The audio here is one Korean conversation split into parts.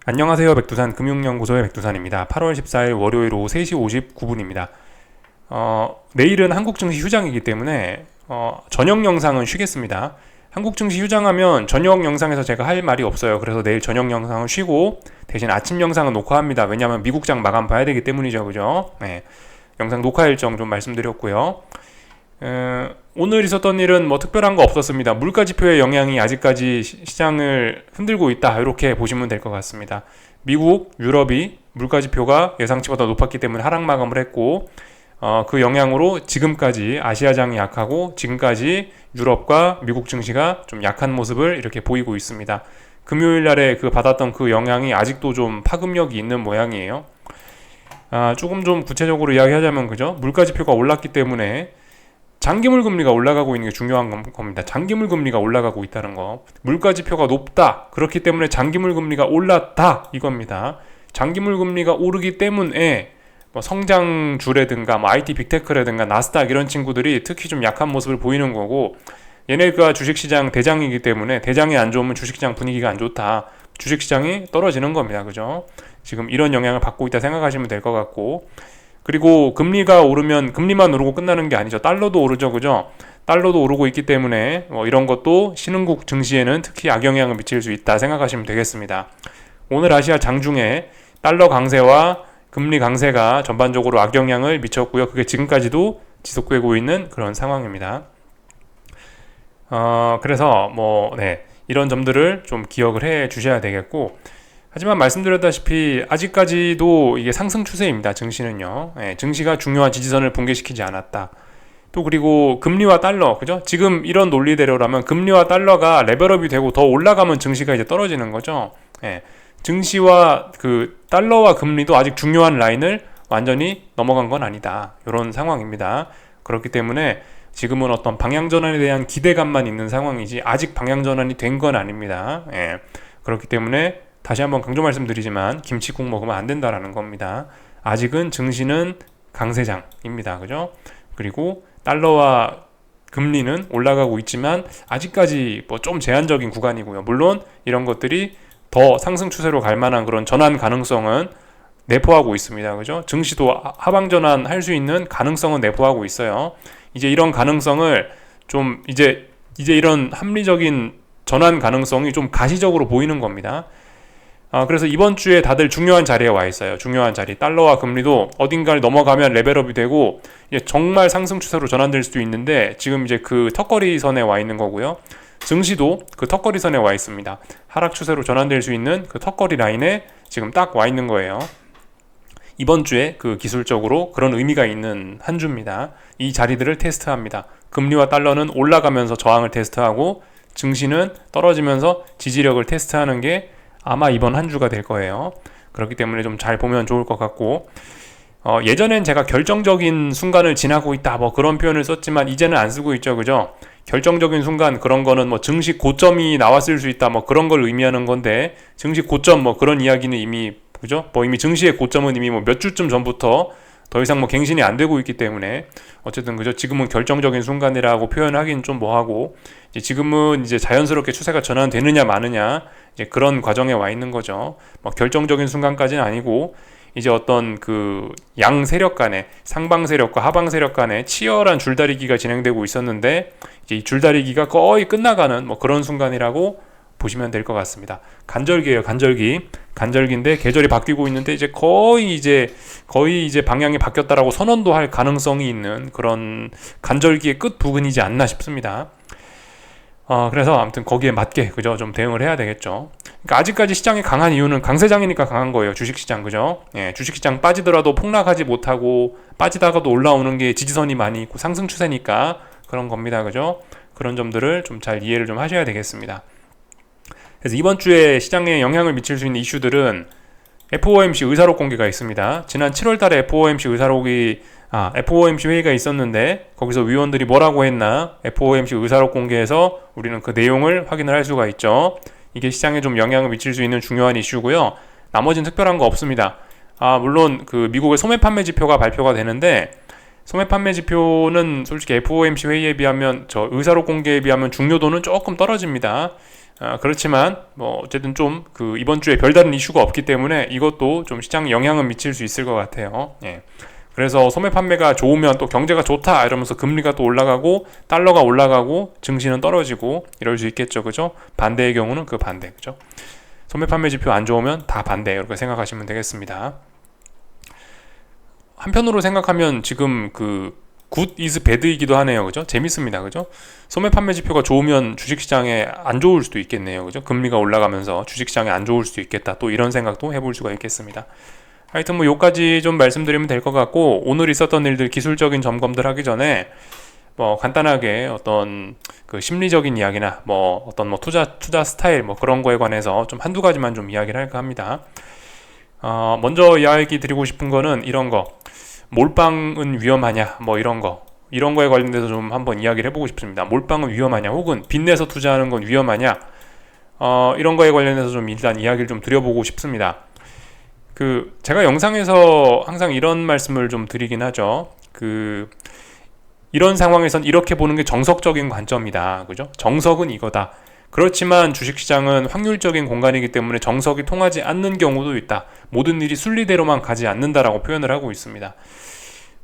안녕하세요. 백두산 금융연구소의 백두산입니다. 8월 14일 월요일 오후 3시 59분입니다. 내일은 한국 증시 휴장이기 때문에 저녁 영상은 쉬겠습니다. 한국 증시 휴장하면 저녁 영상에서 제가 할 말이 없어요. 그래서 내일 저녁 영상은 쉬고 대신 아침 영상은 녹화합니다. 왜냐하면 미국장 마감 봐야 되기 때문이죠. 그죠? 네. 영상 녹화 일정 좀 말씀드렸고요. 오늘 있었던 일은 뭐 특별한 거 없었습니다. 물가 지표의 영향이 아직까지 시장을 흔들고 있다, 이렇게 보시면 될 것 같습니다. 미국, 유럽이 물가 지표가 예상치보다 높았기 때문에 하락 마감을 했고, 그 영향으로 지금까지 아시아장이 약하고 지금까지 유럽과 미국 증시가 좀 약한 모습을 이렇게 보이고 있습니다. 금요일 날에 받았던 그 영향이 아직도 좀 파급력이 있는 모양이에요. 조금 좀 구체적으로 이야기하자면, 그죠? 물가 지표가 올랐기 때문에 장기물 금리가 올라가고 있는 게 중요한 겁니다. 장기물 금리가 올라가고 있다는 거. 물가 지표가 높다, 그렇기 때문에 장기물 금리가 올랐다, 이겁니다. 장기물 금리가 오르기 때문에 뭐 성장주라든가 뭐 IT 빅테크라든가 나스닥 이런 친구들이 특히 좀 약한 모습을 보이는 거고, 얘네가 주식시장 대장이기 때문에 대장이 안 좋으면 주식시장 분위기가 안 좋다, 주식시장이 떨어지는 겁니다. 그죠? 지금 이런 영향을 받고 있다 생각하시면 될 것 같고, 그리고 금리가 오르면 금리만 오르고 끝나는 게 아니죠. 달러도 오르죠. 그죠? 달러도 오르고 있기 때문에 이런 것도 신흥국 증시에는 특히 악영향을 미칠 수 있다 생각하시면 되겠습니다. 오늘 아시아 장중에 달러 강세와 금리 강세가 전반적으로 악영향을 미쳤고요. 그게 지금까지도 지속되고 있는 그런 상황입니다. 그래서 이런 점들을 좀 기억을 해 주셔야 되겠고, 하지만 말씀드렸다시피 아직까지도 이게 상승 추세입니다. 증시는요. 증시가 중요한 지지선을 붕괴시키지 않았다. 또 그리고 금리와 달러, 그죠? 지금 이런 논리대로라면 금리와 달러가 레벨업이 되고 더 올라가면 증시가 이제 떨어지는 거죠. 증시와 달러와 금리도 아직 중요한 라인을 완전히 넘어간 건 아니다, 이런 상황입니다. 그렇기 때문에 지금은 어떤 방향전환에 대한 기대감만 있는 상황이지 아직 방향전환이 된 건 아닙니다. 그렇기 때문에 다시 한번 강조 말씀드리지만 김치국 먹으면 안 된다라는 겁니다. 아직은 증시는 강세장입니다. 그죠? 그리고 달러와 금리는 올라가고 있지만 아직까지 좀 제한적인 구간이고요. 물론 이런 것들이 더 상승 추세로 갈 만한 그런 전환 가능성은 내포하고 있습니다. 그죠? 증시도 하방 전환 할 수 있는 가능성은 내포하고 있어요. 이제 이런 가능성을 좀 이제 이런 합리적인 전환 가능성이 좀 가시적으로 보이는 겁니다. 그래서 이번 주에 다들 중요한 자리에 와 있어요. 중요한 자리. 달러와 금리도 어딘가를 넘어가면 레벨업이 되고 이제 정말 상승 추세로 전환될 수도 있는데, 지금 이제 그 턱걸이 선에 와 있는 거고요. 증시도 그 턱걸이 선에 와 있습니다. 하락 추세로 전환될 수 있는 그 턱걸이 라인에 지금 딱 와 있는 거예요. 이번 주에 기술적으로 그런 의미가 있는 한 주입니다. 이 자리들을 테스트합니다. 금리와 달러는 올라가면서 저항을 테스트하고, 증시는 떨어지면서 지지력을 테스트하는 게 아마 이번 한 주가 될 거예요. 그렇기 때문에 좀 잘 보면 좋을 것 같고, 예전엔 제가 결정적인 순간을 지나고 있다 그런 표현을 썼지만 이제는 안 쓰고 있죠. 그죠? 결정적인 순간, 그런 거는 증시 고점이 나왔을 수 있다 그런 걸 의미하는 건데, 증시 고점 그런 이야기는 이미, 그죠? 이미 증시의 고점은 이미 몇 주쯤 전부터 더 이상 갱신이 안 되고 있기 때문에, 어쨌든 그죠? 지금은 결정적인 순간이라고 표현하기는 좀 뭐하고, 지금은 이제 자연스럽게 추세가 전환되느냐 마느냐, 이제 그런 과정에 와 있는 거죠. 결정적인 순간까지는 아니고, 이제 어떤 양 세력 간에, 상방 세력과 하방 세력 간에 치열한 줄다리기가 진행되고 있었는데, 이제 이 줄다리기가 거의 끝나가는 그런 순간이라고 보시면 될 것 같습니다. 간절기예요. 간절기인데 계절이 바뀌고 있는데 거의 이제 방향이 바뀌었다라고 선언도 할 가능성이 있는 그런 간절기의 끝 부근이지 않나 싶습니다. 그래서 아무튼 거기에 맞게, 그죠? 좀 대응을 해야 되겠죠. 그러니까 아직까지 시장이 강한 이유는 강세장이니까 강한 거예요. 주식시장, 그죠? 주식시장 빠지더라도 폭락하지 못하고, 빠지다가도 올라오는 게 지지선이 많이 있고 상승 추세니까 그런 겁니다. 그죠? 그런 점들을 좀 잘 이해를 좀 하셔야 되겠습니다. 그래서 이번 주에 시장에 영향을 미칠 수 있는 이슈들은 FOMC 의사록 공개가 있습니다. 지난 7월 달에 FOMC 회의가 있었는데, 거기서 위원들이 뭐라고 했나, FOMC 의사록 공개에서 우리는 그 내용을 확인을 할 수가 있죠. 이게 시장에 좀 영향을 미칠 수 있는 중요한 이슈고요. 나머지는 특별한 거 없습니다. 물론 미국의 소매 판매 지표가 발표가 되는데, 소매 판매 지표는 솔직히 FOMC 회의에 비하면, 의사록 공개에 비하면 중요도는 조금 떨어집니다. 그렇지만 뭐 어쨌든 좀 그 이번 주에 별다른 이슈가 없기 때문에 이것도 좀 시장 영향은 미칠 수 있을 것 같아요. 예. 그래서 소매 판매가 좋으면 또 경제가 좋다 이러면서 금리가 또 올라가고 달러가 올라가고 증시는 떨어지고 이럴 수 있겠죠. 그죠? 반대의 경우는 그 반대. 그죠? 소매 판매 지표 안 좋으면 다 반대 이렇게 생각하시면 되겠습니다. 한편으로 생각하면 지금 그 굿 이즈 배드이기도 하네요. 그죠? 재밌습니다. 그죠? 소매 판매 지표가 좋으면 주식시장에 안 좋을 수도 있겠네요. 그죠? 금리가 올라가면서 주식시장에 안 좋을 수도 있겠다. 또 이런 생각도 해볼 수가 있겠습니다. 하여튼 뭐 요까지 좀 말씀드리면 될 것 같고, 오늘 있었던 일들 기술적인 점검들 하기 전에 뭐 간단하게 어떤 그 심리적인 이야기나 뭐 어떤 뭐 투자 스타일 뭐 그런 거에 관해서 좀 한두 가지만 좀 이야기를 할까 합니다. 먼저 이야기 드리고 싶은 거는 이런 거, 몰빵은 위험하냐 뭐 이런 거에 관련돼서 좀 한번 이야기를 해보고 싶습니다. 몰빵은 위험하냐, 혹은 빚내서 투자하는 건 위험하냐, 이런 거에 관련해서 좀 일단 이야기를 좀 드려보고 싶습니다. 그 제가 영상에서 항상 이런 말씀을 좀 드리긴 하죠. 그 이런 상황에선 이렇게 보는 게 정석적인 관점이다. 그죠? 정석은 이거다. 그렇지만 주식시장은 확률적인 공간이기 때문에 정석이 통하지 않는 경우도 있다. 모든 일이 순리대로만 가지 않는다라고 표현을 하고 있습니다.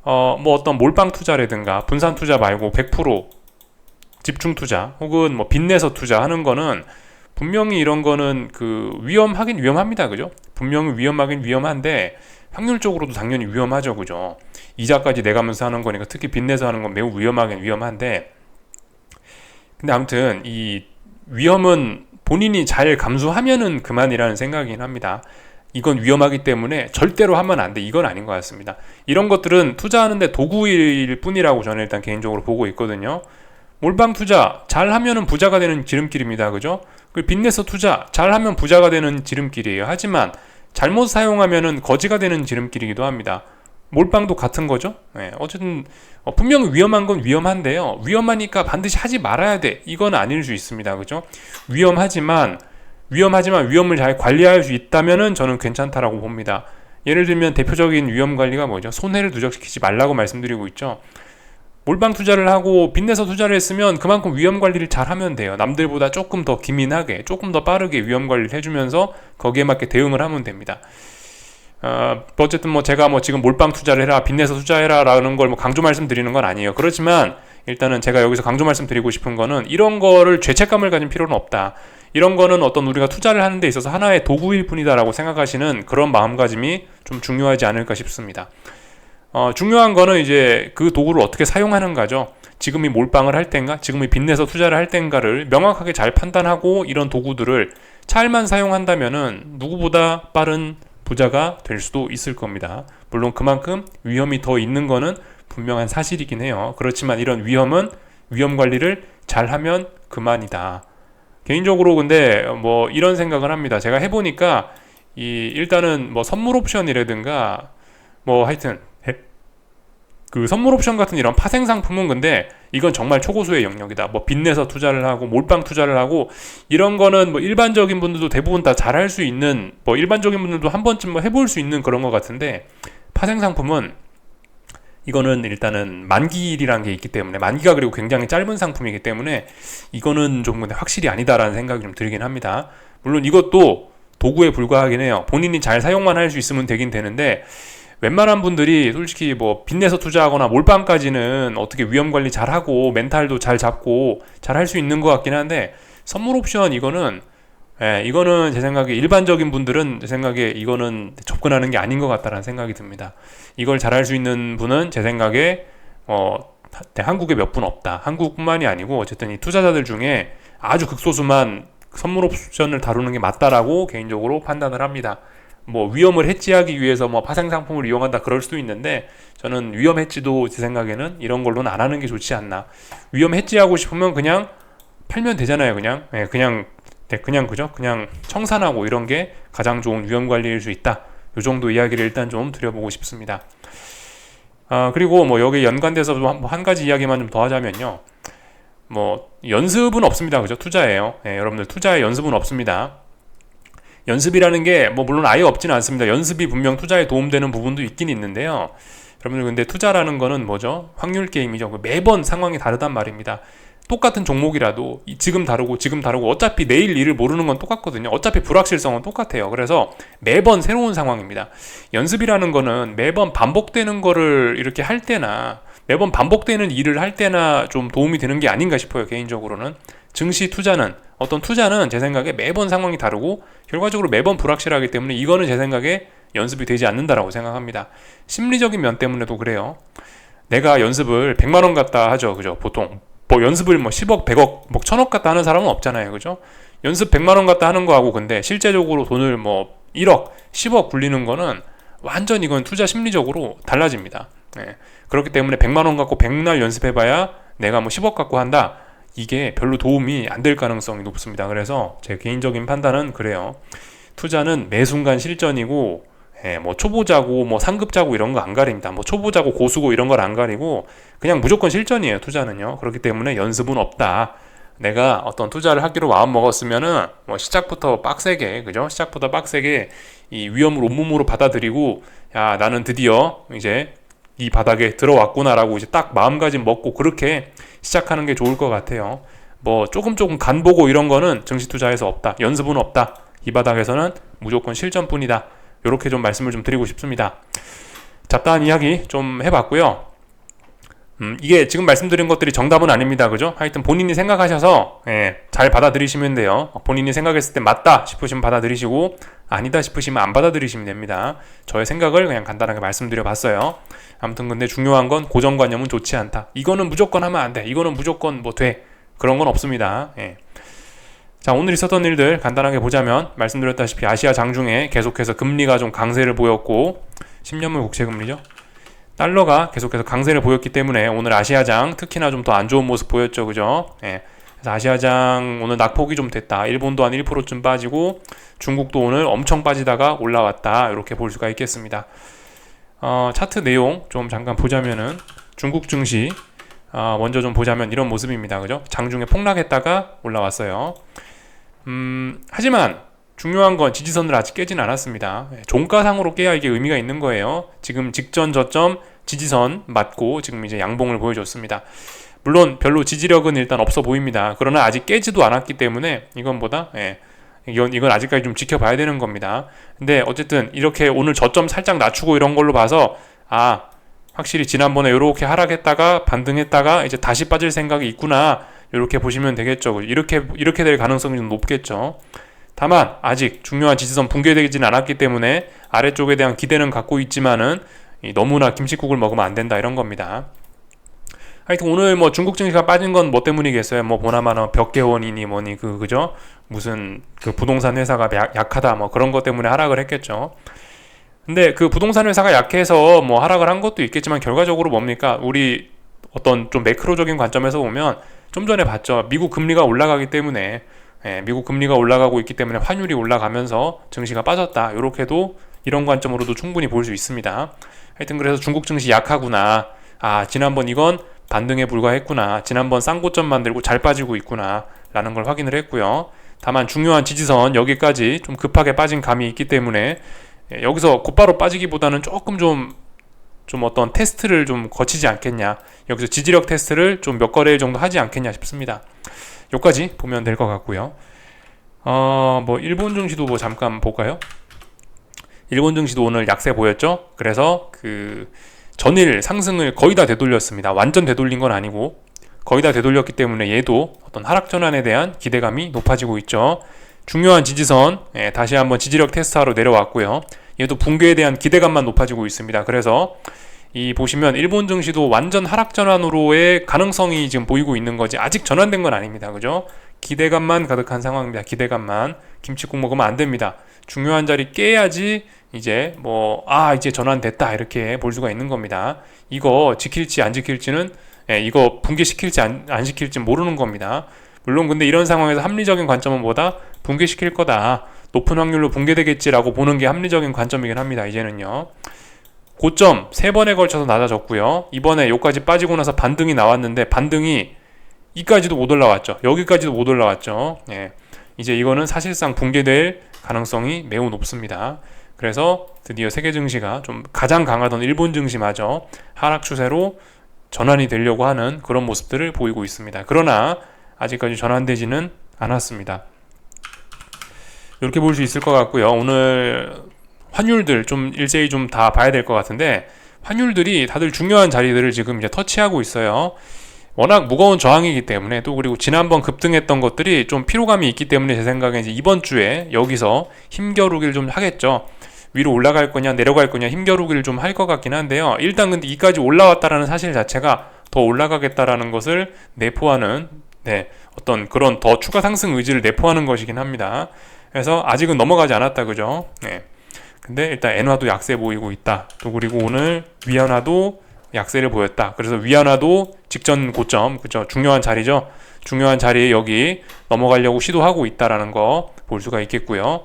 뭐 어떤 몰빵 투자라든가 분산 투자 말고 100% 집중 투자 혹은 뭐 빚내서 투자하는 거는 분명히 이런 거는 그 위험하긴 위험합니다. 그죠? 분명히 위험하긴 위험한데 확률적으로도 당연히 위험하죠. 그죠? 이자까지 내가면서 하는 거니까, 특히 빚내서 하는 건 매우 위험하긴 위험한데, 근데 아무튼 이 위험은 본인이 잘 감수하면은 그만이라는 생각이긴 합니다. 이건 위험하기 때문에 절대로 하면 안 돼, 이건 아닌 것 같습니다. 이런 것들은 투자하는데 도구일 뿐이라고 저는 일단 개인적으로 보고 있거든요. 몰빵 투자 잘하면은 부자가 되는 지름길입니다. 그죠? 그리고 빚내서 투자 잘하면 부자가 되는 지름길이에요. 하지만 잘못 사용하면은 거지가 되는 지름길이기도 합니다. 몰빵도 같은 거죠. 네, 어쨌든 분명히 위험한 건 위험한데요. 위험하니까 반드시 하지 말아야 돼, 이건 아닐 수 있습니다. 그죠? 위험하지만 위험을 잘 관리할 수 있다면은 저는 괜찮다라고 봅니다. 예를 들면 대표적인 위험 관리가 뭐죠? 손해를 누적시키지 말라고 말씀드리고 있죠. 몰빵 투자를 하고 빚내서 투자를 했으면 그만큼 위험 관리를 잘 하면 돼요. 남들보다 조금 더 기민하게, 조금 더 빠르게 위험 관리를 해주면서 거기에 맞게 대응을 하면 됩니다. 어쨌든 뭐 제가 뭐 지금 몰빵 투자를 해라, 빚내서 투자해라 라는 걸 뭐 강조 말씀드리는 건 아니에요. 그렇지만 일단은 제가 여기서 강조 말씀드리고 싶은 거는 이런 거를 죄책감을 가진 필요는 없다. 이런 거는 어떤 우리가 투자를 하는 데 있어서 하나의 도구일 뿐이다라고 생각하시는 그런 마음가짐이 좀 중요하지 않을까 싶습니다. 중요한 거는 이제 그 도구를 어떻게 사용하는가죠. 지금이 몰빵을 할 땐가, 지금이 빚내서 투자를 할 땐가를 명확하게 잘 판단하고 이런 도구들을 잘만 사용한다면은 누구보다 빠른 부자가 될 수도 있을 겁니다. 물론 그만큼 위험이 더 있는 거는 분명한 사실이긴 해요. 그렇지만 이런 위험 관리를 잘하면 그만이다. 개인적으로 근데 뭐 이런 생각을 합니다. 제가 해보니까 일단은 뭐 선물 옵션이라든가 뭐 하여튼 그 선물 옵션 같은 이런 파생 상품은 근데 이건 정말 초고수의 영역이다. 뭐 빚내서 투자를 하고 몰빵 투자를 하고 이런 거는 뭐 일반적인 분들도 대부분 다 잘할 수 있는, 뭐 일반적인 분들도 한 번쯤 뭐 해볼 수 있는 그런 것 같은데, 파생 상품은 이거는 일단은 만기일이라는 게 있기 때문에, 만기가 그리고 굉장히 짧은 상품이기 때문에 이거는 좀 근데 확실히 아니다라는 생각이 좀 들긴 합니다. 물론 이것도 도구에 불과하긴 해요. 본인이 잘 사용만 할 수 있으면 되긴 되는데, 웬만한 분들이 솔직히 뭐 빚내서 투자하거나 몰빵까지는 어떻게 위험 관리 잘하고 멘탈도 잘 잡고 잘 할 수 있는 것 같긴 한데, 선물 옵션 이거는 제 생각에 일반적인 분들은 제 생각에 이거는 접근하는 게 아닌 것 같다라는 생각이 듭니다. 이걸 잘할 수 있는 분은 제 생각에 한국에 몇 분 없다. 한국뿐만이 아니고 어쨌든 이 투자자들 중에 아주 극소수만 선물 옵션을 다루는 게 맞다라고 개인적으로 판단을 합니다. 뭐 위험을 해지하기 위해서 뭐 파생 상품을 이용한다 그럴 수도 있는데, 저는 위험 해지도 제 생각에는 이런 걸로는 안 하는 게 좋지 않나. 위험 해지하고 싶으면 그냥 팔면 되잖아요. 그냥 그죠? 그냥 청산하고 이런 게 가장 좋은 위험 관리일 수 있다. 요 정도 이야기를 일단 좀 드려보고 싶습니다. 그리고 뭐 여기 연관돼서 좀 한 가지 이야기만 좀 더 하자면요. 뭐 연습은 없습니다. 그죠? 투자예요. 여러분들 투자에 연습은 없습니다. 연습이라는 게 뭐 물론 아예 없지는 않습니다. 연습이 분명 투자에 도움되는 부분도 있긴 있는데요. 여러분들 근데 투자라는 거는 뭐죠? 확률 게임이죠. 매번 상황이 다르단 말입니다. 똑같은 종목이라도 지금 다르고 어차피 내일 일을 모르는 건 똑같거든요. 어차피 불확실성은 똑같아요. 그래서 매번 새로운 상황입니다. 연습이라는 거는 매번 반복되는 거를 이렇게 할 때나 매번 반복되는 일을 할 때나 좀 도움이 되는 게 아닌가 싶어요. 개인적으로는 증시 투자는 어떤 투자는 제 생각에 매번 상황이 다르고 결과적으로 매번 불확실하기 때문에 이거는 제 생각에 연습이 되지 않는다라고 생각합니다. 심리적인 면 때문에도 그래요. 내가 연습을 100만 원 갖다 하죠. 그죠? 보통 뭐 연습을 뭐 10억, 100억, 뭐 1000억 갖다 하는 사람은 없잖아요. 그죠? 연습 100만 원 갖다 하는 거하고 근데 실제적으로 돈을 뭐 1억, 10억 굴리는 거는 완전 이건 투자 심리적으로 달라집니다. 예. 그렇기 때문에 100만 원 갖고 100날 연습해봐야 내가 뭐 10억 갖고 한다. 이게 별로 도움이 안 될 가능성이 높습니다. 그래서 제 개인적인 판단은 그래요. 투자는 매 순간 실전이고 뭐 초보자고 뭐 상급자고 이런 거 안 가립니다. 뭐 초보자고 고수고 이런 걸 안 가리고 그냥 무조건 실전이에요. 투자는요. 그렇기 때문에 연습은 없다. 내가 어떤 투자를 하기로 마음 먹었으면은 뭐 시작부터 빡세게 그죠? 시작부터 빡세게 이 위험을 온몸으로 받아들이고 야 나는 드디어 이제 이 바닥에 들어왔구나라고 이제 딱 마음가짐 먹고 그렇게 시작하는 게 좋을 것 같아요. 뭐 조금 간 보고 이런 거는 증시 투자에서 없다. 연습은 없다. 이 바닥에서는 무조건 실전뿐이다. 이렇게 좀 말씀을 좀 드리고 싶습니다. 잡다한 이야기 좀 해봤고요. 이게 지금 말씀드린 것들이 정답은 아닙니다. 그죠? 하여튼 본인이 생각하셔서 잘 받아들이시면 돼요. 본인이 생각했을 때 맞다 싶으시면 받아들이시고 아니다 싶으시면 안 받아들이시면 됩니다. 저의 생각을 그냥 간단하게 말씀드려 봤어요. 아무튼 근데 중요한 건 고정관념은 좋지 않다. 이거는 무조건 하면 안 돼. 이거는 무조건 뭐 돼. 그런 건 없습니다. 자, 오늘 있었던 일들 간단하게 보자면 말씀드렸다시피 아시아 장중에 계속해서 금리가 좀 강세를 보였고 10년물 국채금리죠. 달러가 계속해서 강세를 보였기 때문에 오늘 아시아장 특히나 좀 더 안 좋은 모습 보였죠. 그죠? 그래서 아시아장 오늘 낙폭이 좀 됐다. 일본도 한 1%쯤 빠지고 중국도 오늘 엄청 빠지다가 올라왔다. 이렇게 볼 수가 있겠습니다. 차트 내용 좀 잠깐 보자면은 중국 증시 먼저 좀 보자면 이런 모습입니다. 그죠? 장중에 폭락했다가 올라왔어요. 하지만 중요한 건 지지선을 아직 깨진 않았습니다. 종가상으로 깨야 이게 의미가 있는 거예요. 지금 직전 저점 지지선 맞고 지금 이제 양봉을 보여줬습니다. 물론 별로 지지력은 일단 없어 보입니다. 그러나 아직 깨지도 않았기 때문에 이건 아직까지 좀 지켜봐야 되는 겁니다. 근데 어쨌든 이렇게 오늘 저점 살짝 낮추고 이런 걸로 봐서 확실히 지난번에 이렇게 하락했다가 반등했다가 이제 다시 빠질 생각이 있구나 이렇게 보시면 되겠죠. 이렇게 될 가능성이 좀 높겠죠. 다만 아직 중요한 지지선 붕괴되지는 않았기 때문에 아래쪽에 대한 기대는 갖고 있지만은 너무나 김칫국을 먹으면 안 된다 이런 겁니다. 하여튼 오늘 뭐 중국 증시가 빠진 건 뭐 때문이겠어요? 뭐 보나마나 벽개원이니 뭐니 그죠? 무슨 그 부동산 회사가 약하다 뭐 그런 것 때문에 하락을 했겠죠. 근데 그 부동산 회사가 약해서 뭐 하락을 한 것도 있겠지만 결과적으로 뭡니까? 우리 어떤 좀 매크로적인 관점에서 보면 좀 전에 봤죠. 미국 금리가 올라가기 때문에 미국 금리가 올라가고 있기 때문에 환율이 올라가면서 증시가 빠졌다. 이렇게도 이런 관점으로도 충분히 볼 수 있습니다. 하여튼 그래서 중국 증시 약하구나. 지난번 이건 반등에 불과했구나. 지난번 쌍고점 만들고 잘 빠지고 있구나. 라는 걸 확인을 했고요. 다만 중요한 지지선 여기까지 좀 급하게 빠진 감이 있기 때문에 여기서 곧바로 빠지기보다는 조금 좀 어떤 테스트를 좀 거치지 않겠냐. 여기서 지지력 테스트를 좀 몇 거래일 정도 하지 않겠냐 싶습니다. 여기까지 보면 될 것 같고요. 뭐 일본 증시도 뭐 잠깐 볼까요? 일본 증시도 오늘 약세 보였죠? 그래서 그 전일 상승을 거의 다 되돌렸습니다. 완전 되돌린 건 아니고 거의 다 되돌렸기 때문에 얘도 어떤 하락 전환에 대한 기대감이 높아지고 있죠. 중요한 지지선 다시 한번 지지력 테스트하러 내려왔고요. 얘도 붕괴에 대한 기대감만 높아지고 있습니다. 그래서 이 보시면 일본 증시도 완전 하락 전환으로의 가능성이 지금 보이고 있는 거지 아직 전환된 건 아닙니다. 그죠? 기대감만 가득한 상황입니다. 기대감만. 김칫국 먹으면 안 됩니다. 중요한 자리 깨야지 이제 이제 전환됐다 이렇게 볼 수가 있는 겁니다. 이거 지킬지 안 지킬지는 이거 붕괴시킬지 안 시킬지 모르는 겁니다. 물론 근데 이런 상황에서 합리적인 관점은 뭐다? 붕괴시킬 거다. 높은 확률로 붕괴되겠지라고 보는 게 합리적인 관점이긴 합니다. 이제는요. 고점 3번에 걸쳐서 낮아졌고요. 이번에 여기까지 빠지고 나서 반등이 나왔는데 반등이 이까지도 못 올라왔죠. 여기까지도 못 올라왔죠. 이제 이거는 사실상 붕괴될 가능성이 매우 높습니다. 그래서 드디어 세계 증시가 좀 가장 강하던 일본 증시마저 하락 추세로 전환이 되려고 하는 그런 모습들을 보이고 있습니다. 그러나 아직까지 전환되지는 않았습니다. 이렇게 볼 수 있을 것 같고요. 오늘 환율들 좀 일제히 좀 다 봐야 될 것 같은데, 환율들이 다들 중요한 자리들을 지금 이제 터치하고 있어요. 워낙 무거운 저항이기 때문에, 또 그리고 지난번 급등했던 것들이 좀 피로감이 있기 때문에 제 생각에 이제 이번 주에 여기서 힘겨루기를 좀 하겠죠. 위로 올라갈 거냐 내려갈 거냐 힘겨루기를 좀 할 것 같긴 한데요. 일단 근데 이까지 올라왔다라는 사실 자체가 더 올라가겠다라는 것을 내포하는, 어떤 그런 더 추가 상승 의지를 내포하는 것이긴 합니다. 그래서 아직은 넘어가지 않았다, 그죠? 근데 일단 엔화도 약세 보이고 있다. 또 그리고 오늘 위안화도 약세를 보였다. 그래서 위안화도 직전 고점, 그죠? 중요한 자리죠. 중요한 자리에 여기 넘어가려고 시도하고 있다라는 거 볼 수가 있겠고요.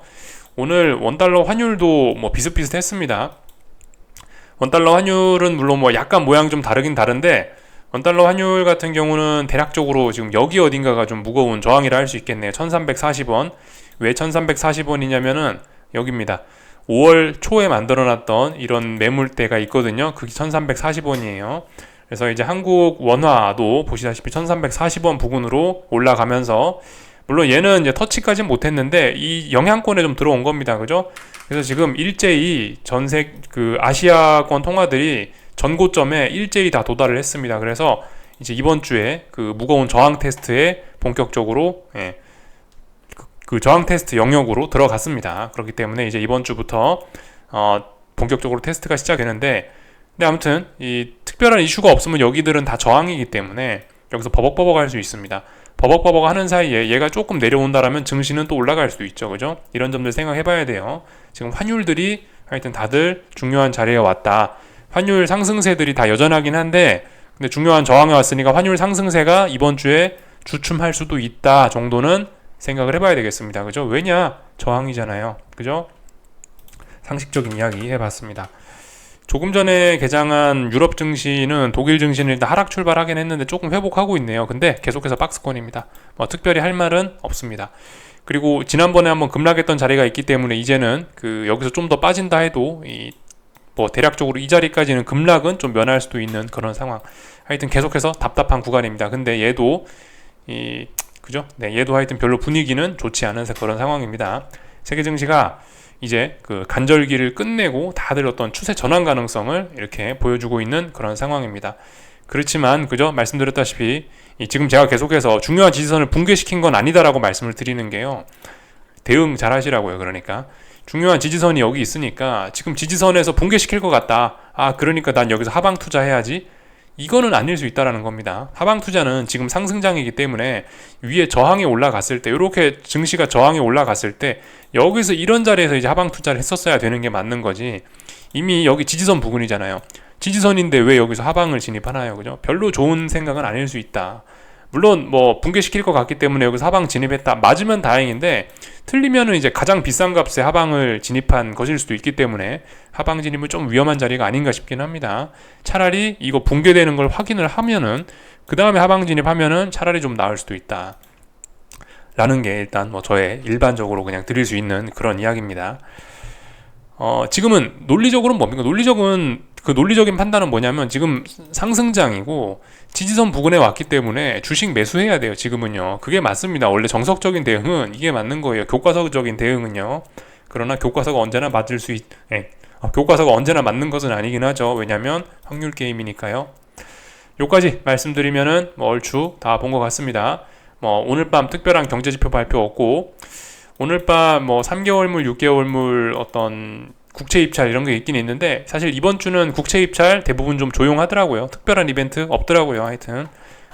오늘 원달러 환율도 뭐 비슷비슷했습니다. 원달러 환율은 물론 뭐 약간 모양 좀 다르긴 다른데, 원달러 환율 같은 경우는 대략적으로 지금 여기 어딘가가 좀 무거운 저항이라 할 수 있겠네요. 1340원. 왜 1340원이냐면은 여기입니다. 5월 초에 만들어놨던 이런 매물대가 있거든요. 그게 1340원이에요. 그래서 이제 한국 원화도 보시다시피 1340원 부근으로 올라가면서, 물론 얘는 이제 터치까지는 못했는데 이 영향권에 좀 들어온 겁니다. 그죠? 그래서 지금 일제히 그 아시아권 통화들이 전고점에 일제히 다 도달을 했습니다. 그래서 이제 이번 주에 그 무거운 저항 테스트에 본격적으로 그 저항 테스트 영역으로 들어갔습니다. 그렇기 때문에 이제 이번 주부터 본격적으로 테스트가 시작되는데, 근데 아무튼 이 특별한 이슈가 없으면 여기들은 다 저항이기 때문에 여기서 버벅버벅 할 수 있습니다. 버벅버벅 하는 사이에 얘가 조금 내려온다라면 증시는 또 올라갈 수도 있죠. 그죠? 이런 점들 생각해 봐야 돼요. 지금 환율들이 하여튼 다들 중요한 자리에 왔다. 환율 상승세들이 다 여전하긴 한데, 근데 중요한 저항에 왔으니까 환율 상승세가 이번 주에 주춤할 수도 있다 정도는 생각을 해봐야 되겠습니다. 그죠? 왜냐? 저항이잖아요. 그죠? 상식적인 이야기 해봤습니다. 조금 전에 개장한 유럽 증시는 독일 증시는 일단 하락 출발하긴 했는데 조금 회복하고 있네요. 근데 계속해서 박스권입니다. 뭐 특별히 할 말은 없습니다. 그리고 지난번에 한번 급락했던 자리가 있기 때문에 이제는 그 여기서 좀 더 빠진다 해도 뭐 대략적으로 이 자리까지는 급락은 좀 면할 수도 있는 그런 상황. 하여튼 계속해서 답답한 구간입니다. 근데 얘도 그죠? 얘도 하여튼 별로 분위기는 좋지 않은 그런 상황입니다. 세계 증시가 이제 그 간절기를 끝내고 다들 어떤 추세 전환 가능성을 이렇게 보여주고 있는 그런 상황입니다. 그렇지만 그죠? 말씀드렸다시피 지금 제가 계속해서 중요한 지지선을 붕괴시킨 건 아니다라고 말씀을 드리는 게요. 대응 잘 하시라고요. 그러니까 중요한 지지선이 여기 있으니까 지금 지지선에서 붕괴시킬 것 같다. 그러니까 난 여기서 하방 투자해야지. 이거는 아닐 수 있다라는 겁니다. 하방 투자는 지금 상승장이기 때문에 위에 저항이 올라갔을 때, 이렇게 증시가 저항이 올라갔을 때 여기서 이런 자리에서 이제 하방 투자를 했었어야 되는 게 맞는 거지. 이미 여기 지지선 부근이잖아요. 지지선인데 왜 여기서 하방을 진입하나요? 그죠? 별로 좋은 생각은 아닐 수 있다. 물론 뭐 붕괴시킬 것 같기 때문에 여기서 하방 진입했다. 맞으면 다행인데, 틀리면은 이제 가장 비싼 값에 하방을 진입한 것일 수도 있기 때문에 하방 진입은 좀 위험한 자리가 아닌가 싶긴 합니다. 차라리 이거 붕괴되는 걸 확인을 하면은 그 다음에 하방 진입하면은 차라리 좀 나을 수도 있다. 라는 게 일단 뭐 저의 일반적으로 그냥 드릴 수 있는 그런 이야기입니다. 지금은 논리적으로는 뭡니까? 논리적인 판단은 뭐냐면, 지금 상승장이고 지지선 부근에 왔기 때문에 주식 매수해야 돼요. 지금은요. 그게 맞습니다. 원래 정석적인 대응은 이게 맞는 거예요. 교과서적인 대응은요. 그러나 교과서가 언제나 교과서가 언제나 맞는 것은 아니긴 하죠. 왜냐면 확률 게임이니까요. 요까지 말씀드리면은 얼추 다 본 것 같습니다. 오늘 밤 특별한 경제지표 발표 없고, 오늘 밤 3개월물, 6개월물 어떤 국채 입찰 이런 게 있긴 있는데, 사실 이번 주는 국채 입찰 대부분 좀 조용하더라고요. 특별한 이벤트 없더라고요. 하여튼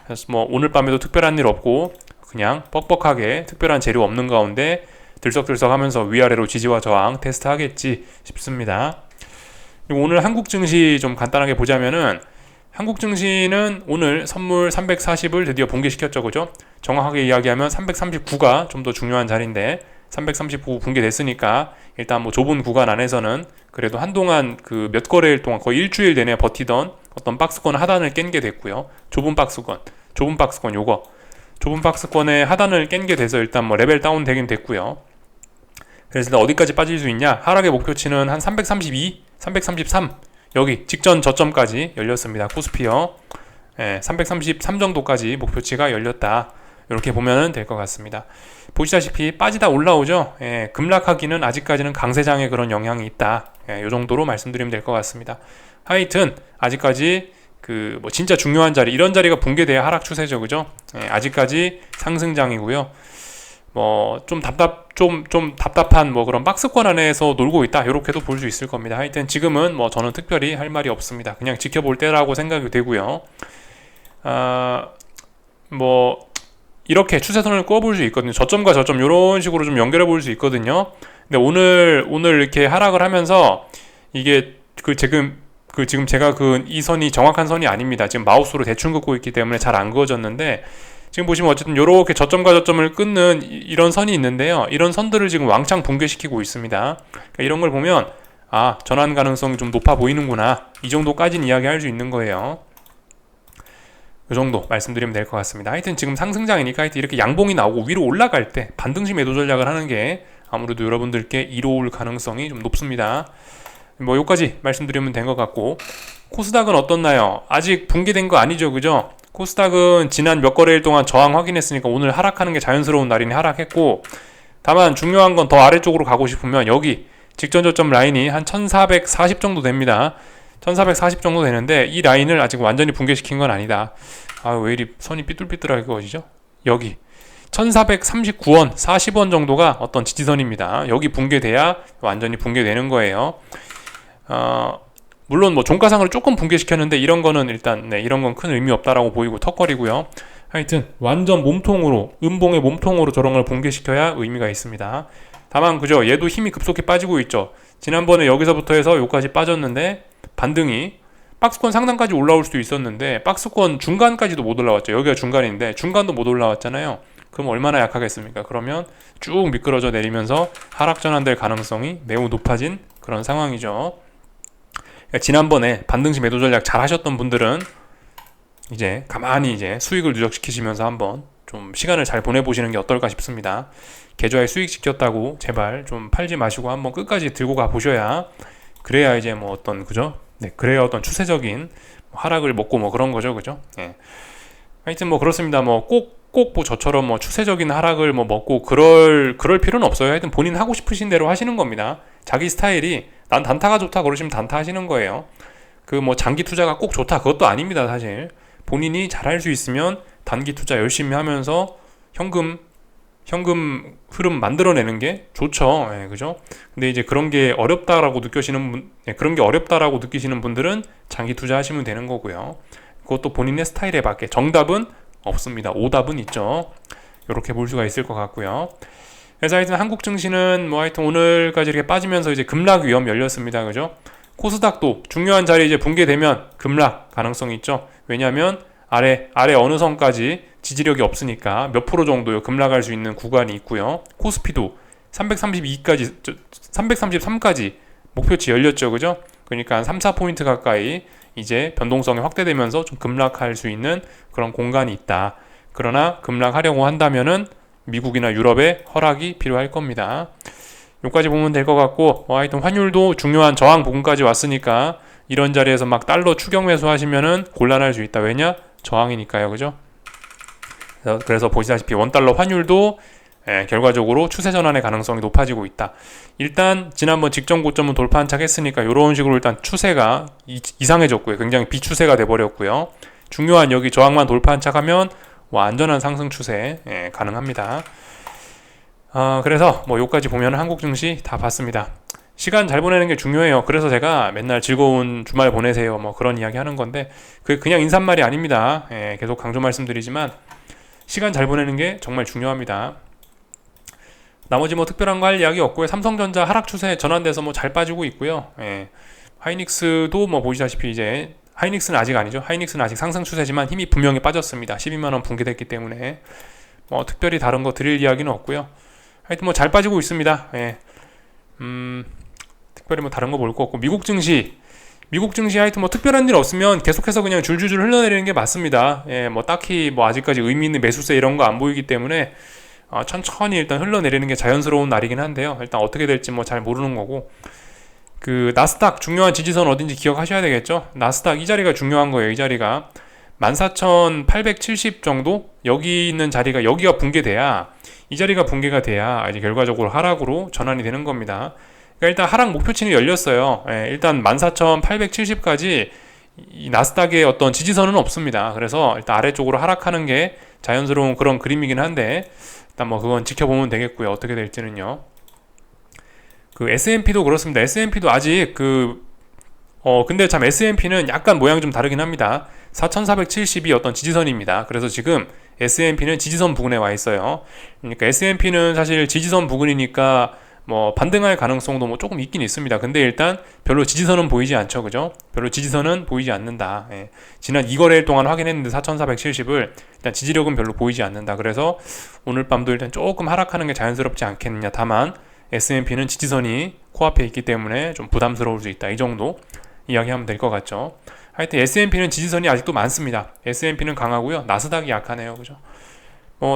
그래서 오늘 밤에도 특별한 일 없고 그냥 뻑뻑하게 특별한 재료 없는 가운데 들썩들썩 하면서 위아래로 지지와 저항 테스트 하겠지 싶습니다. 그리고 오늘 한국 증시 좀 간단하게 보자면은, 한국 증시는 오늘 선물 340을 드디어 붕괴시켰죠. 그죠? 정확하게 이야기하면 339가 좀 더 중요한 자리인데, 339 붕괴됐으니까 일단 좁은 구간 안에서는 그래도 한동안 그 몇 거래일 동안 거의 일주일 내내 버티던 어떤 박스권 하단을 깬 게 됐고요. 좁은 박스권 좁은 박스권의 하단을 깬 게 돼서 일단 레벨 다운 되긴 됐고요. 그래서 일단 어디까지 빠질 수 있냐? 하락의 목표치는 한 332, 333 여기 직전 저점까지 열렸습니다. 코스피요. 333 정도까지 목표치가 열렸다. 이렇게 보면 될 것 같습니다. 보시다시피 빠지다 올라오죠. 급락하기는 아직까지는 강세장의 그런 영향이 있다. 이 정도로 말씀드리면 될 것 같습니다. 하여튼 아직까지 뭐 진짜 중요한 자리, 이런 자리가 붕괴돼야 하락 추세죠, 그죠? 아직까지 상승장이고요. 뭐 좀 답답한 뭐 그런 박스권 안에서 놀고 있다, 이렇게도 볼 수 있을 겁니다. 하여튼 지금은 뭐 저는 특별히 할 말이 없습니다. 그냥 지켜볼 때라고 생각이 되고요. 뭐 이렇게 추세선을 그어볼 수 있거든요. 저점과 저점 이런 식으로 좀 연결해 볼 수 있거든요. 근데 오늘 이렇게 하락을 하면서 이게 지금 제가 이 선이 정확한 선이 아닙니다. 지금 마우스로 대충 긋고 있기 때문에 잘 안 그어졌는데, 지금 보시면 어쨌든 이렇게 저점과 저점을 끊는 이런 선이 있는데요. 이런 선들을 지금 왕창 붕괴시키고 있습니다. 그러니까 이런 걸 보면 전환 가능성이 좀 높아 보이는구나, 이 정도까지는 이야기할 수 있는 거예요. 이 정도 말씀드리면 될 것 같습니다. 하여튼 지금 상승장이니까 하여튼 이렇게 양봉이 나오고 위로 올라갈 때 반등시 매도 전략을 하는 게 아무래도 여러분들께 이로울 가능성이 좀 높습니다. 뭐 여기까지 말씀드리면 된 것 같고, 코스닥은 어떻나요? 아직 붕괴된 거 아니죠, 그죠? 코스닥은 지난 몇 거래일 동안 저항 확인했으니까 오늘 하락하는 게 자연스러운 날이니 하락했고, 다만 중요한 건 더 아래쪽으로 가고 싶으면 여기 직전 저점 라인이 한 1440 정도 됩니다. 1440 정도 되는데 이 라인을 아직 완전히 붕괴시킨 건 아니다. 왜 이리 선이 삐뚤삐뚤하게 그어지죠? 여기 1439원 40원 정도가 어떤 지지선입니다. 여기 붕괴돼야 완전히 붕괴되는 거예요. 물론 뭐 종가상을 조금 붕괴시켰는데 이런 거는 일단 이런 건 큰 의미 없다라고 보이고 턱걸이고요. 하여튼 완전 몸통으로, 음봉의 몸통으로 저런 걸 붕괴시켜야 의미가 있습니다. 다만 그죠, 얘도 힘이 급속히 빠지고 있죠. 지난번에 여기서부터 해서 여기까지 빠졌는데 반등이 박스권 상단까지 올라올 수도 있었는데 박스권 중간까지도 못 올라왔죠. 여기가 중간인데 중간도 못 올라왔잖아요. 그럼 얼마나 약하겠습니까? 그러면 쭉 미끄러져 내리면서 하락 전환될 가능성이 매우 높아진 그런 상황이죠. 그러니까 지난번에 반등시 매도 전략 잘 하셨던 분들은 이제 가만히 이제 수익을 누적시키시면서 한번 좀 시간을 잘 보내보시는 게 어떨까 싶습니다. 계좌에 수익 시켰다고 제발 좀 팔지 마시고 한번 끝까지 들고 가 보셔야, 그래야 이제 뭐 어떤, 그죠? 그래야 어떤 추세적인 하락을 먹고 뭐 그런 거죠, 그죠? 하여튼 뭐 그렇습니다. 뭐 꼭 뭐 저처럼 뭐 추세적인 하락을 뭐 먹고 그럴 필요는 없어요. 하여튼 본인 하고 싶으신 대로 하시는 겁니다. 자기 스타일이 난 단타가 좋다 그러시면 단타 하시는 거예요. 뭐 장기 투자가 꼭 좋다 그것도 아닙니다, 사실. 본인이 잘할 수 있으면 단기 투자 열심히 하면서 현금 흐름 만들어내는 게 좋죠. 그죠? 근데 이제 그런 게 어렵다라고 느끼시는 분들은 장기 투자하시면 되는 거고요. 그것도 본인의 스타일에 맞게. 정답은 없습니다. 오답은 있죠. 이렇게 볼 수가 있을 것 같고요. 그래서 하여튼 한국 증시는 뭐 하여튼 오늘까지 이렇게 빠지면서 이제 급락 위험 열렸습니다. 그죠? 코스닥도 중요한 자리 이제 붕괴되면 급락 가능성이 있죠. 왜냐하면 아래 어느 선까지 지지력이 없으니까 몇 프로 정도 급락할 수 있는 구간이 있고요. 코스피도 333까지 목표치 열렸죠, 그죠? 그러니까 한 3, 4포인트 가까이 이제 변동성이 확대되면서 좀 급락할 수 있는 그런 공간이 있다. 그러나 급락하려고 한다면은 미국이나 유럽의 허락이 필요할 겁니다. 여기까지 보면 될 것 같고, 하여튼 환율도 중요한 저항 부근까지 왔으니까 이런 자리에서 막 달러 추격 매수 하시면은 곤란할 수 있다. 왜냐? 저항이니까요, 그죠? 그래서 보시다시피 원달러 환율도 결과적으로 추세 전환의 가능성이 높아지고 있다. 일단 지난번 직전 고점은 돌파 한착 했으니까 이런 식으로 일단 추세가 이상해졌고요. 굉장히 비추세가 돼버렸고요. 중요한 여기 저항만 돌파 한착하면 안전한 상승 추세 가능합니다. 그래서 뭐 여기까지 보면 한국 증시 다 봤습니다. 시간 잘 보내는 게 중요해요. 그래서 제가 맨날 즐거운 주말 보내세요 뭐 그런 이야기 하는 건데, 그게 그냥 인사말이 아닙니다. 계속 강조 말씀드리지만 시간 잘 보내는 게 정말 중요합니다. 나머지 뭐 특별한 거 할 이야기 없고요. 삼성전자 하락 추세 전환돼서 뭐 잘 빠지고 있고요. 하이닉스도 뭐 보시다시피 이제 하이닉스는 아직 아니죠. 하이닉스는 아직 상승 추세지만 힘이 분명히 빠졌습니다. 12만원 붕괴됐기 때문에 뭐 특별히 다른 거 드릴 이야기는 없고요. 하여튼 뭐 잘 빠지고 있습니다. 특별히 뭐 다른 거 볼 거 없고, 미국 증시 하여튼 뭐 특별한 일 없으면 계속해서 그냥 줄줄줄 흘러내리는 게 맞습니다. 뭐 딱히 뭐 아직까지 의미 있는 매수세 이런 거 안 보이기 때문에 천천히 일단 흘러내리는 게 자연스러운 날이긴 한데요. 일단 어떻게 될지 뭐 잘 모르는 거고, 그 나스닥 중요한 지지선 어딘지 기억하셔야 되겠죠. 나스닥 이 자리가 중요한 거예요. 이 자리가 14,870 정도? 여기 있는 자리가 여기가 붕괴돼야 이 자리가 붕괴가 돼야 이제 결과적으로 하락으로 전환이 되는 겁니다. 그러니까 일단 하락 목표치는 열렸어요. 일단 14,870까지 이 나스닥의 어떤 지지선은 없습니다. 그래서 일단 아래쪽으로 하락하는 게 자연스러운 그런 그림이긴 한데 일단 뭐 그건 지켜보면 되겠고요. 어떻게 될지는요. 그 S&P도 그렇습니다. S&P도 아직 근데 참 S&P는 약간 모양이 좀 다르긴 합니다. 4,470이 어떤 지지선입니다. 그래서 지금 S&P는 지지선 부근에 와 있어요. 그러니까 S&P는 사실 지지선 부근이니까 뭐 반등할 가능성도 뭐 조금 있긴 있습니다. 근데 일단 별로 지지선은 보이지 않죠, 그죠? 별로 지지선은 보이지 않는다. 지난 2거래일 동안 확인했는데 4,470을 일단 지지력은 별로 보이지 않는다. 그래서 오늘 밤도 일단 조금 하락하는 게 자연스럽지 않겠느냐. 다만 S&P는 지지선이 코앞에 있기 때문에 좀 부담스러울 수 있다. 이 정도 이야기하면 될 것 같죠. 하여튼 S&P는 지지선이 아직도 많습니다. S&P는 강하고요. 나스닥이 약하네요, 그죠?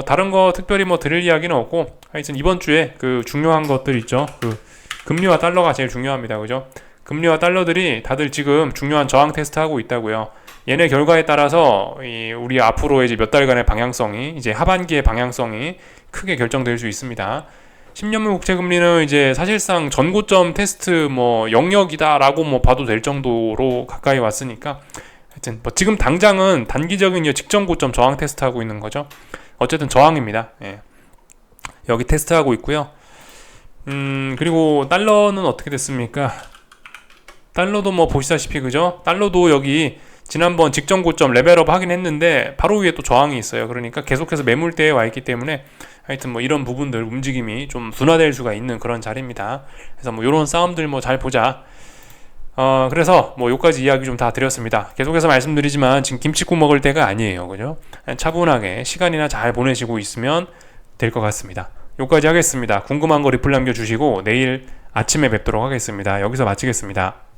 다른 거 특별히 드릴 이야기는 없고, 하여튼 이번 주에 그 중요한 것들 있죠. 그 금리와 달러가 제일 중요합니다. 그죠? 금리와 달러들이 다들 지금 중요한 저항 테스트 하고 있다고요. 얘네 결과에 따라서 우리 앞으로 이제 몇 달간의 방향성이, 이제 하반기의 방향성이 크게 결정될 수 있습니다. 10년물 국채 금리는 이제 사실상 전고점 테스트 영역이다라고 봐도 될 정도로 가까이 왔으니까, 하여튼 지금 당장은 단기적인 직전 고점 저항 테스트 하고 있는 거죠. 어쨌든 저항입니다. 여기 테스트하고 있고요. 그리고 달러는 어떻게 됐습니까? 달러도 보시다시피 그죠? 달러도 여기 지난번 직전 고점 레벨업 하긴 했는데 바로 위에 또 저항이 있어요. 그러니까 계속해서 매물대에 와 있기 때문에 하여튼 이런 부분들 움직임이 좀 둔화될 수가 있는 그런 자리입니다. 그래서 이런 싸움들 잘 보자. 그래서 요까지 이야기 좀 다 드렸습니다. 계속해서 말씀드리지만 지금 김치국 먹을 때가 아니에요. 그죠? 차분하게 시간이나 잘 보내시고 있으면 될 것 같습니다. 요까지 하겠습니다. 궁금한 거 리플 남겨주시고 내일 아침에 뵙도록 하겠습니다. 여기서 마치겠습니다.